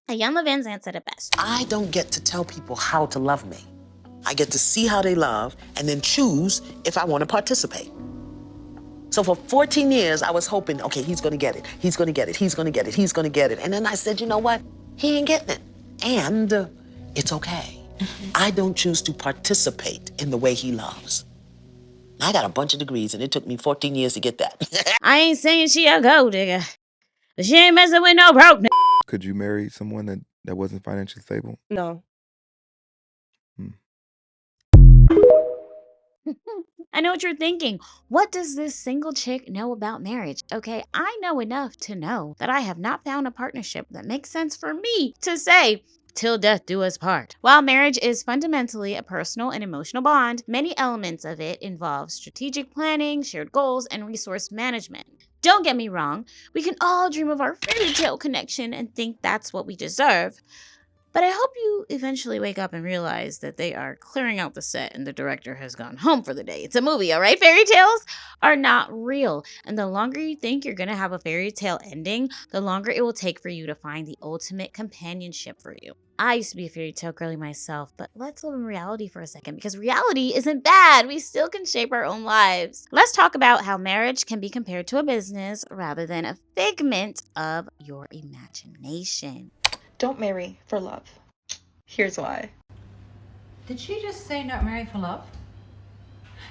Iyanla Van Zandt said it best. I don't get to tell people how to love me. I get to see how they love and then choose if I want to participate. So for 14 years, I was hoping, okay, he's going to get it. He's going to get it. He's going to get it. He's going to get it. And then I said, you know what? He ain't getting it. And it's okay. I don't choose to participate in the way he loves. I got a bunch of degrees, and it took me 14 years to get that. I ain't saying she a gold digger, but she ain't messing with no broke nigga. Could you marry someone that wasn't financially stable? No. I know what you're thinking. What does this single chick know about marriage? Okay, I know enough to know that I have not found a partnership that makes sense for me to say, till death do us part. While marriage is fundamentally a personal and emotional bond, many elements of it involve strategic planning, shared goals, and resource management. Don't get me wrong, we can all dream of our fairy tale connection and think that's what we deserve. But I hope you eventually wake up and realize that they are clearing out the set and the director has gone home for the day. It's a movie, all right? Fairy tales are not real. And the longer you think you're going to have a fairy tale ending, the longer it will take for you to find the ultimate companionship for you. I used to be a fairy tale girly myself, but let's live in reality for a second because reality isn't bad. We still can shape our own lives. Let's talk about how marriage can be compared to a business rather than a figment of your imagination. Don't marry for love. Here's why. Did she just say not marry for love?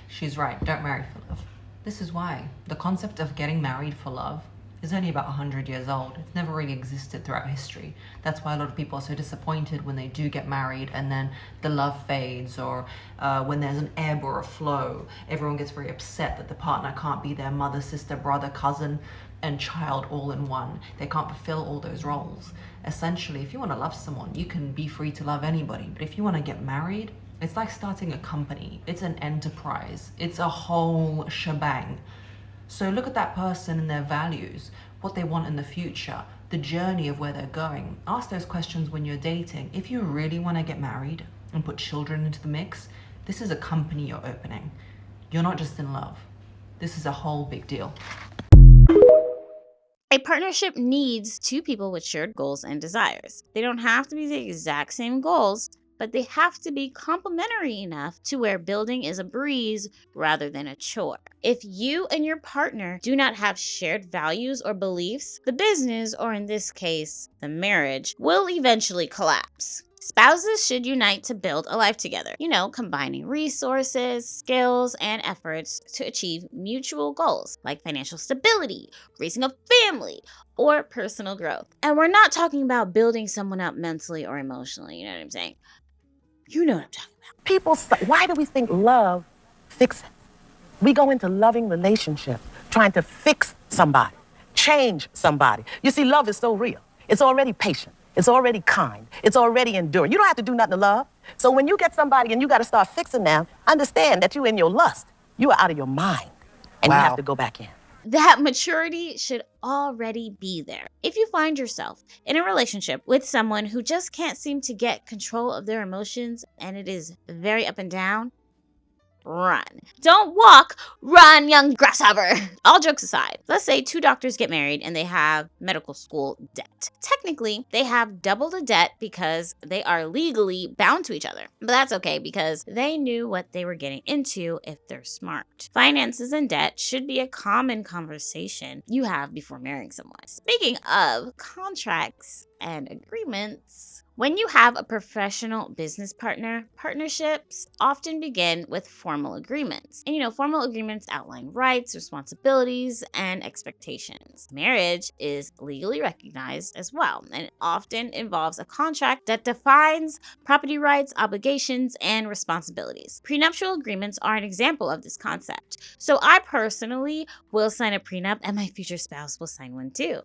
She's right, don't marry for love. This is why. The concept of getting married for love is only about 100 years old. It's never really existed throughout history. That's why a lot of people are so disappointed when they do get married and then the love fades, or when there's an ebb or a flow, everyone gets very upset that the partner can't be their mother, sister, brother, cousin, and child all in one. They can't fulfill all those roles. Essentially, if you want to love someone, you can be free to love anybody. But if you want to get married, it's like starting a company. It's an enterprise. It's a whole shebang. So look at that person and their values, what they want in the future, the journey of where they're going. Ask those questions when you're dating. If you really want to get married and put children into the mix, this is a company you're opening. You're not just in love. This is a whole big deal. A partnership needs two people with shared goals and desires. They don't have to be the exact same goals, but they have to be complementary enough to where building is a breeze rather than a chore. If you and your partner do not have shared values or beliefs, the business, or in this case, the marriage, will eventually collapse. Spouses should unite to build a life together, combining resources, skills, and efforts to achieve mutual goals like financial stability, raising a family, or personal growth. And we're not talking about building someone up mentally or emotionally, you know what I'm saying? You know what I'm talking about. Why do we think love fixes? We go into loving relationships trying to fix somebody, change somebody. You see, love is so real. It's already patient. It's already kind. It's already enduring. You don't have to do nothing to love. So when you get somebody and you got to start fixing them, understand that you in your lust. You are out of your mind. And you have to go back in. That maturity should already be there. If you find yourself in a relationship with someone who just can't seem to get control of their emotions and it is very up and down, run. Don't walk, run, young grasshopper. All jokes aside, let's say two doctors get married and they have medical school debt. Technically, they have double the debt because they are legally bound to each other. But that's okay because they knew what they were getting into if they're smart. Finances and debt should be a common conversation you have before marrying someone. Speaking of contracts and agreements, when you have a professional business partner, partnerships often begin with formal agreements. And formal agreements outline rights, responsibilities, and expectations. Marriage is legally recognized as well, and it often involves a contract that defines property rights, obligations, and responsibilities. Prenuptial agreements are an example of this concept. So I personally will sign a prenup, and my future spouse will sign one too.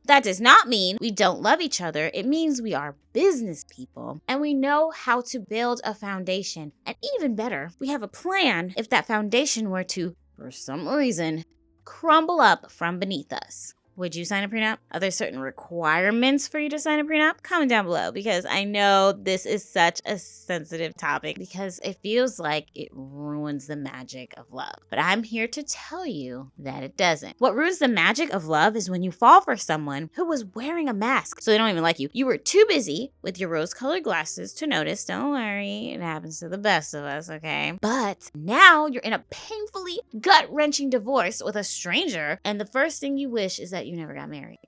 That does not mean we don't love each other. It means we are business people and we know how to build a foundation. And even better, we have a plan if that foundation were to, for some reason, crumble up from beneath us. Would you sign a prenup? Are there certain requirements for you to sign a prenup? Comment down below, because I know this is such a sensitive topic because it feels like it ruins the magic of love. But I'm here to tell you that it doesn't. What ruins the magic of love is when you fall for someone who was wearing a mask, so they don't even like you. You were too busy with your rose-colored glasses to notice. Don't worry, it happens to the best of us, okay? But now you're in a painfully gut-wrenching divorce with a stranger, and the first thing you wish is that you never got married.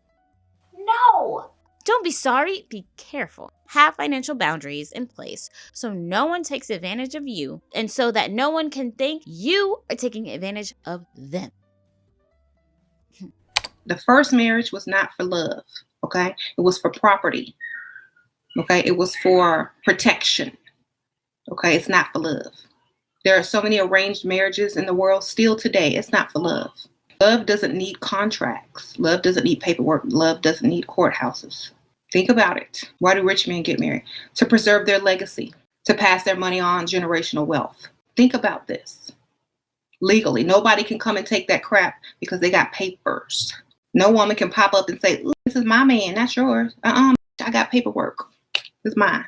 No! Don't be sorry, be careful. Have financial boundaries in place so no one takes advantage of you and so that no one can think you are taking advantage of them. The first marriage was not for love, okay? It was for property, okay? It was for protection, okay? It's not for love. There are so many arranged marriages in the world still today. It's not for love. Love doesn't need contracts. Love doesn't need paperwork. Love doesn't need courthouses. Think about it. Why do rich men get married? To preserve their legacy, to pass their money on, generational wealth. Think about this. Legally, nobody can come and take that crap because they got papers. No woman can pop up and say, this is my man, not yours. I got paperwork. It's mine.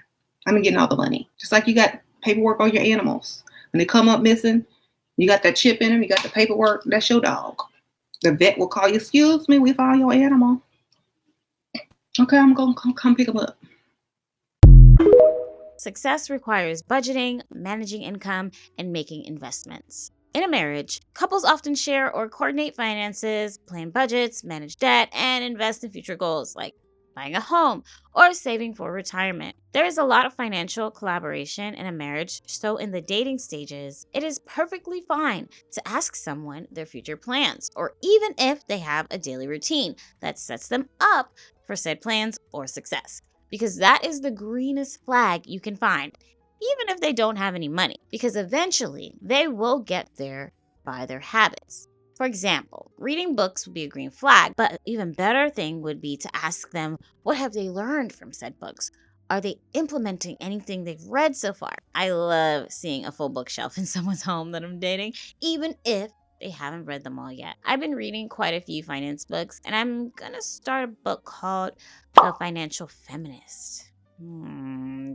I'm getting all the money. Just like you got paperwork on your animals. When they come up missing, you got that chip in them, you got the paperwork, that's your dog. The vet will call you, excuse me, we found your animal. Okay, I'm going to come pick them up. Success requires budgeting, managing income, and making investments. In a marriage, couples often share or coordinate finances, plan budgets, manage debt, and invest in future goals like buying a home or saving for retirement. There is a lot of financial collaboration in a marriage, so in the dating stages, it is perfectly fine to ask someone their future plans, or even if they have a daily routine that sets them up for said plans or success, because that is the greenest flag you can find, even if they don't have any money, because eventually they will get there by their habits. For example, reading books would be a green flag, but an even better thing would be to ask them, what have they learned from said books? Are they implementing anything they've read so far? I love seeing a full bookshelf in someone's home that I'm dating, even if they haven't read them all yet. I've been reading quite a few finance books, and I'm gonna start a book called The Financial Feminist.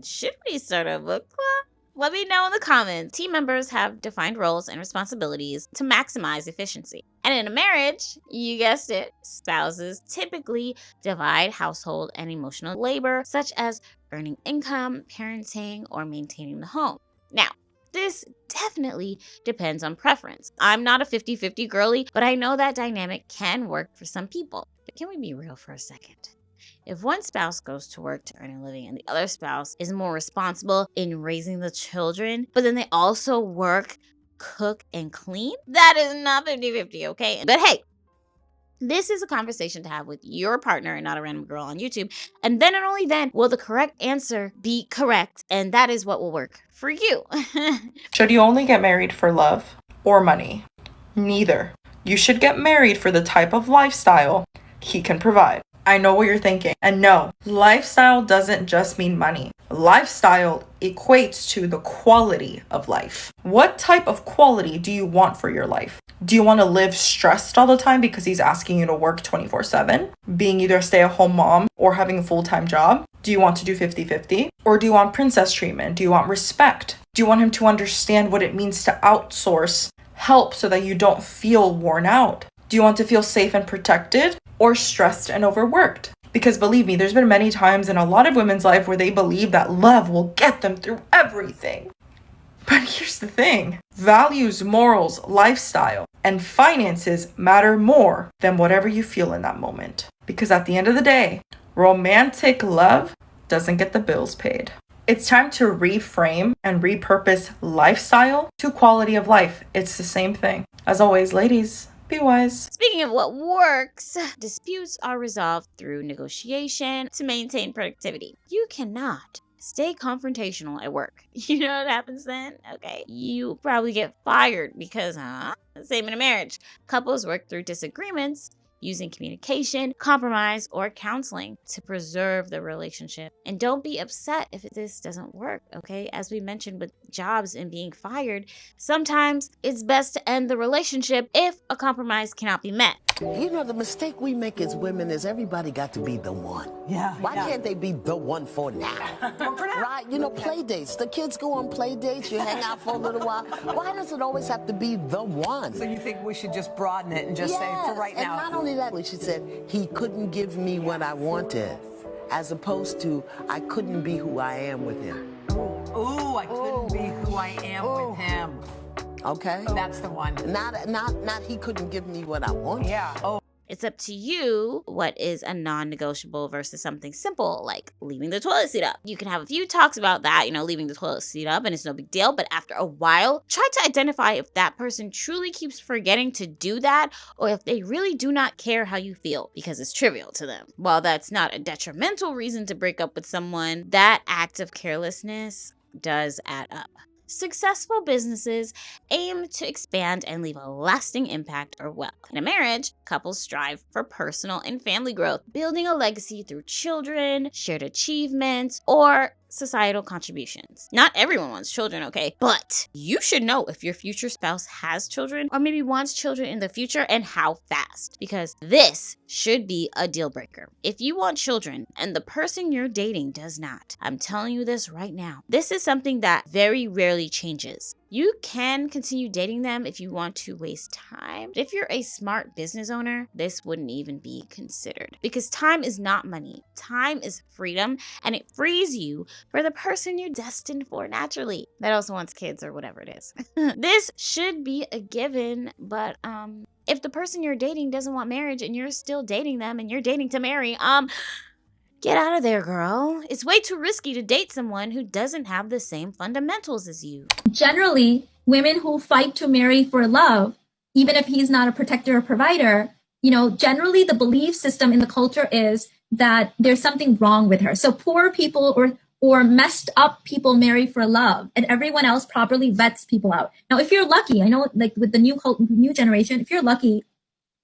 Should we start a book club? Let me know in the comments. Team members have defined roles and responsibilities to maximize efficiency. And in a marriage, you guessed it, spouses typically divide household and emotional labor, such as earning income, parenting, or maintaining the home. Now, this definitely depends on preference. I'm not a 50-50 girly, but I know that dynamic can work for some people. But can we be real for a second? If one spouse goes to work to earn a living and the other spouse is more responsible in raising the children, but then they also work, cook, and clean, that is not 50-50, okay? But hey, this is a conversation to have with your partner and not a random girl on YouTube. And then and only then will the correct answer be correct. And that is what will work for you. Should you only get married for love or money? Neither. You should get married for the type of lifestyle he can provide. I know what you're thinking. And no, lifestyle doesn't just mean money. Lifestyle equates to the quality of life. What type of quality do you want for your life? Do you want to live stressed all the time because he's asking you to work 24/7? Being either a stay-at-home mom or having a full-time job? Do you want to do 50-50? Or do you want princess treatment? Do you want respect? Do you want him to understand what it means to outsource help so that you don't feel worn out? Do you want to feel safe and protected or stressed and overworked? Because believe me, there's been many times in a lot of women's life where they believe that love will get them through everything. But here's the thing. Values, morals, lifestyle, and finances matter more than whatever you feel in that moment. Because at the end of the day, romantic love doesn't get the bills paid. It's time to reframe and repurpose lifestyle to quality of life. It's the same thing. As always, ladies, be wise. Speaking of what works, disputes are resolved through negotiation to maintain productivity. You cannot stay confrontational at work. You know what happens then? Okay. You probably get fired because, same in a marriage. Couples work through disagreements using communication, compromise, or counseling to preserve the relationship. And don't be upset if this doesn't work, okay? As we mentioned with jobs and being fired, sometimes it's best to end the relationship if a compromise cannot be met. You know, the mistake we make as women is everybody got to be the one. Yeah. Why can't they be the one for now? Right? You know, play dates. The kids go on play dates. You hang out for a little while. Why does it always have to be the one? So you think we should just broaden it and just say for right now? And not only that, she said, he couldn't give me what I wanted, as opposed to, I couldn't be who I am with him. Ooh, I couldn't be who I am with him. Okay? That's the one. Not he couldn't give me what I wanted. Yeah. Oh. It's up to you what is a non-negotiable versus something simple like leaving the toilet seat up. You can have a few talks about that, leaving the toilet seat up and it's no big deal. But after a while, try to identify if that person truly keeps forgetting to do that or if they really do not care how you feel because it's trivial to them. While that's not a detrimental reason to break up with someone, that act of carelessness does add up. Successful businesses aim to expand and leave a lasting impact or wealth. In a marriage, couples strive for personal and family growth, building a legacy through children, shared achievements, or societal contributions. Not everyone wants children, okay? But you should know if your future spouse has children or maybe wants children in the future and how fast, because this should be a deal breaker. If you want children and the person you're dating does not, I'm telling you this right now. This is something that very rarely changes. You can continue dating them if you want to waste time. But if you're a smart business owner, this wouldn't even be considered because time is not money. Time is freedom and it frees you for the person you're destined for naturally that also wants kids or whatever it is. This should be a given, but if the person you're dating doesn't want marriage and you're still dating them and you're dating to marry, get out of there, girl. It's way too risky to date someone who doesn't have the same fundamentals as you. Generally, women who fight to marry for love, even if he's not a protector or provider, generally the belief system in the culture is that there's something wrong with her. So poor people or messed up people marry for love, and everyone else properly vets people out. Now, if you're lucky, I know like with the new generation, if you're lucky,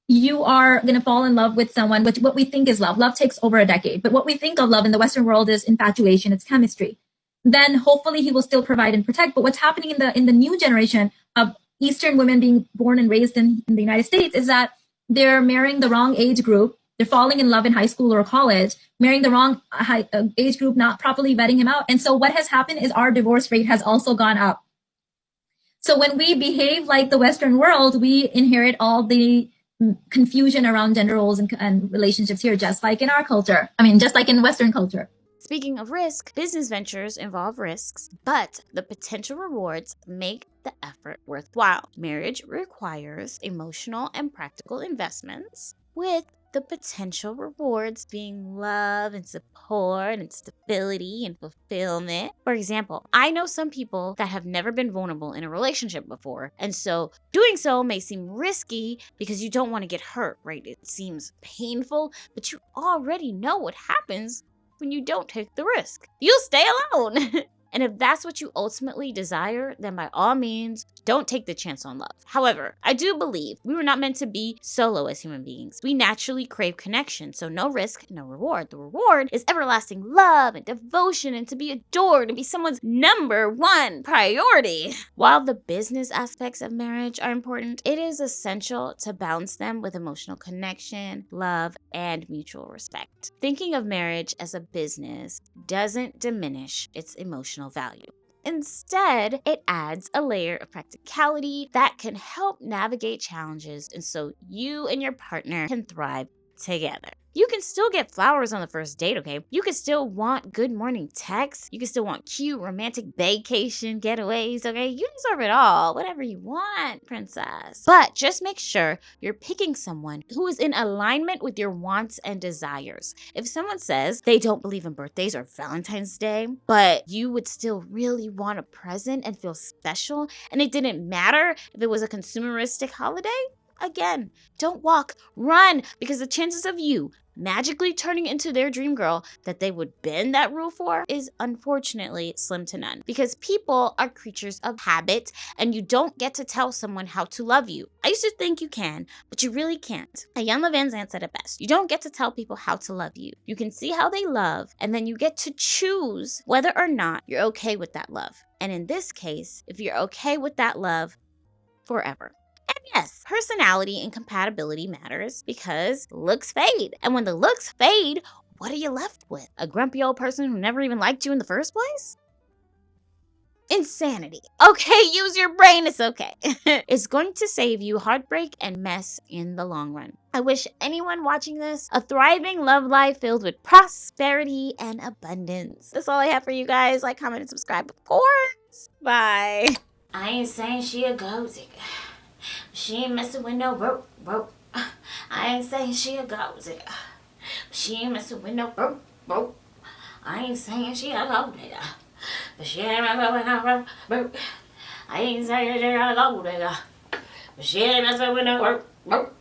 you are going to fall in love with someone, which what we think is love. Love takes over a decade. But what we think of love in the Western world is infatuation, it's chemistry. Then hopefully he will still provide and protect. But what's happening in the new generation of Eastern women being born and raised in the United States is that they're marrying the wrong age group. They're falling in love in high school or college, marrying the wrong age group, not properly vetting him out. And so what has happened is our divorce rate has also gone up. So when we behave like the Western world, we inherit all the confusion around gender roles and relationships here, just like in our culture. Just like in Western culture. Speaking of risk, business ventures involve risks, but the potential rewards make the effort worthwhile. Marriage requires emotional and practical investments, with the potential rewards being love and support and stability and fulfillment. For example, I know some people that have never been vulnerable in a relationship before, and so doing so may seem risky because you don't want to get hurt, right? It seems painful, but you already know what happens when you don't take the risk. You'll stay alone. And if that's what you ultimately desire, then by all means, don't take the chance on love. However, I do believe we were not meant to be solo as human beings. We naturally crave connection, so no risk, no reward. The reward is everlasting love and devotion and to be adored and be someone's number one priority. While the business aspects of marriage are important, it is essential to balance them with emotional connection, love, and mutual respect. Thinking of marriage as a business doesn't diminish its emotional value. Instead, it adds a layer of practicality that can help navigate challenges, and so you and your partner can thrive together. You can still get flowers on the first date, okay? You can still want good morning texts. You can still want cute romantic vacation getaways, okay? You deserve it all, whatever you want, princess. But just make sure you're picking someone who is in alignment with your wants and desires. If someone says they don't believe in birthdays or Valentine's Day, but you would still really want a present and feel special, and it didn't matter if it was a consumeristic holiday, again, don't walk, run, because the chances of you magically turning into their dream girl that they would bend that rule for is unfortunately slim to none. Because people are creatures of habit and you don't get to tell someone how to love you. I used to think you can, but you really can't. Ayanna Van Zandt said it best. You don't get to tell people how to love you. You can see how they love, and then you get to choose whether or not you're okay with that love. And in this case, if you're okay with that love, forever. And yes, personality and compatibility matters because looks fade. And when the looks fade, what are you left with? A grumpy old person who never even liked you in the first place? Insanity. Okay, use your brain, it's okay. It's going to save you heartbreak and mess in the long run. I wish anyone watching this a thriving love life filled with prosperity and abundance. That's all I have for you guys. Like, comment, and subscribe, of course. Bye. I ain't saying she a gold digger. She ain't messing with no rope. I ain't saying she a gold digger. She ain't messing with no rope. I ain't saying she a gold digger. But she ain't messing with no rope. I ain't saying she a gold digger. But she ain't messing with no rope.